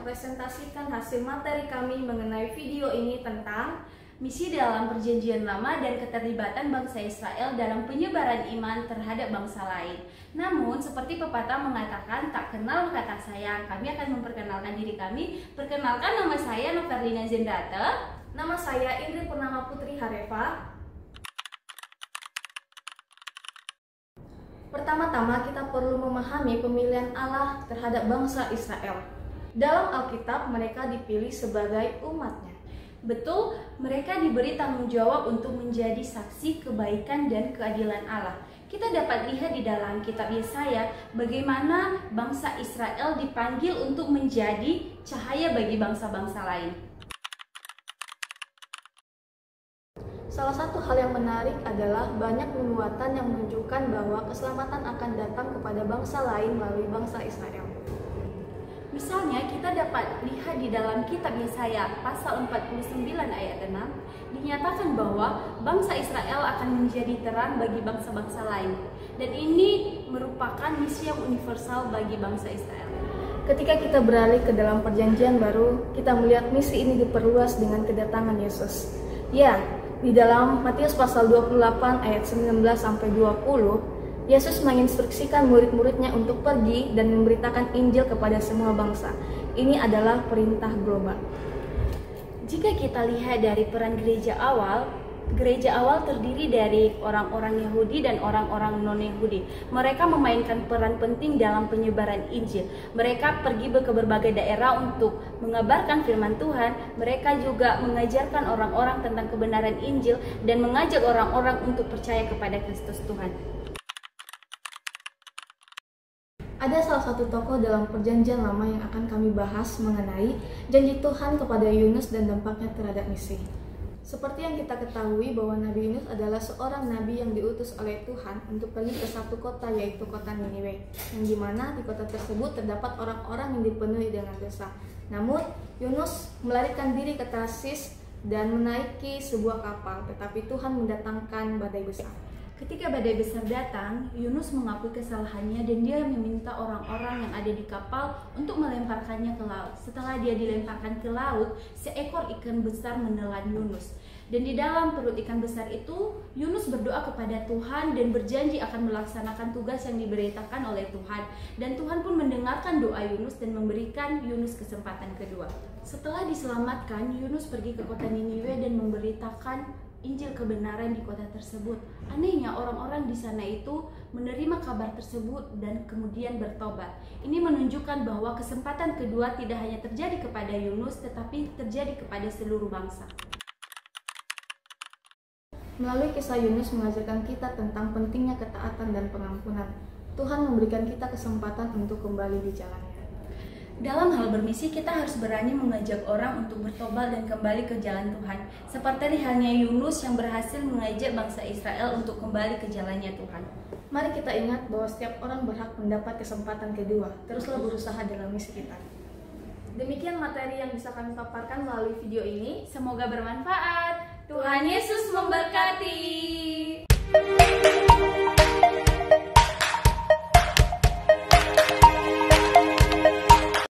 mempresentasikan hasil materi kami mengenai video ini tentang misi dalam Perjanjian Lama dan keterlibatan bangsa Israel dalam penyebaran iman terhadap bangsa lain. Namun, seperti pepatah mengatakan, tak kenal kata sayang. Kami akan memperkenalkan diri kami. Perkenalkan, nama saya Noverlina Zendrata. Nama saya Indri Purnama Putri Harefa. Pertama-tama kita perlu memahami pemilihan Allah terhadap bangsa Israel. Dalam Alkitab, mereka dipilih sebagai umatnya. Betul, mereka diberi tanggung jawab untuk menjadi saksi kebaikan dan keadilan Allah. Kita dapat lihat di dalam kitab Yesaya bagaimana bangsa Israel dipanggil untuk menjadi cahaya bagi bangsa-bangsa lain. Salah satu hal yang menarik adalah banyak nubuatan yang menunjukkan bahwa keselamatan akan datang kepada bangsa lain melalui bangsa Israel. Misalnya, kita dapat lihat di dalam kitab Yesaya pasal 49 ayat 6 dinyatakan bahwa bangsa Israel akan menjadi terang bagi bangsa-bangsa lain. Dan ini merupakan misi yang universal bagi bangsa Israel. Ketika kita beralih ke dalam Perjanjian Baru, kita melihat misi ini diperluas dengan kedatangan Yesus. Ya, di dalam Matius pasal 28 ayat 19 sampai 20, Yesus menginstruksikan murid-muridnya untuk pergi dan memberitakan Injil kepada semua bangsa. Ini adalah perintah global. Jika kita lihat dari peran gereja awal terdiri dari orang-orang Yahudi dan orang-orang non-Yahudi. Mereka memainkan peran penting dalam penyebaran Injil. Mereka pergi ke berbagai daerah untuk mengabarkan firman Tuhan. Mereka juga mengajarkan orang-orang tentang kebenaran Injil dan mengajak orang-orang untuk percaya kepada Kristus Tuhan. Ada salah satu tokoh dalam Perjanjian Lama yang akan kami bahas mengenai janji Tuhan kepada Yunus dan dampaknya terhadap misi. Seperti yang kita ketahui bahwa Nabi Yunus adalah seorang nabi yang diutus oleh Tuhan untuk pergi ke satu kota, yaitu kota Niniwe, yang dimana di kota tersebut terdapat orang-orang yang dipenuhi dengan dosa. Namun, Yunus melarikan diri ke Tarsis dan menaiki sebuah kapal, tetapi Tuhan mendatangkan badai besar. Ketika badai besar datang, Yunus mengakui kesalahannya dan dia meminta orang-orang yang ada di kapal untuk melemparkannya ke laut. Setelah dia dilemparkan ke laut, seekor ikan besar menelan Yunus. Dan di dalam perut ikan besar itu, Yunus berdoa kepada Tuhan dan berjanji akan melaksanakan tugas yang diberitakan oleh Tuhan. Dan Tuhan pun mendengarkan doa Yunus dan memberikan Yunus kesempatan kedua. Setelah diselamatkan, Yunus pergi ke kota Niniwe dan memberitakan Injil kebenaran di kota tersebut. Anehnya, orang-orang di sana itu menerima kabar tersebut dan kemudian bertobat. Ini menunjukkan bahwa kesempatan kedua tidak hanya terjadi kepada Yunus, tetapi terjadi kepada seluruh bangsa. Melalui kisah Yunus mengajarkan kita tentang pentingnya ketaatan dan pengampunan. Tuhan memberikan kita kesempatan untuk kembali di jalannya. Dalam hal bermisi, kita harus berani mengajak orang untuk bertobat dan kembali ke jalan Tuhan. Seperti halnya Yunus yang berhasil mengajak bangsa Israel untuk kembali ke jalannya Tuhan. Mari kita ingat bahwa setiap orang berhak mendapat kesempatan kedua. Teruslah berusaha dalam misi kita. Demikian materi yang bisa kami paparkan melalui video ini. Semoga bermanfaat. Tuhan Yesus memberkati.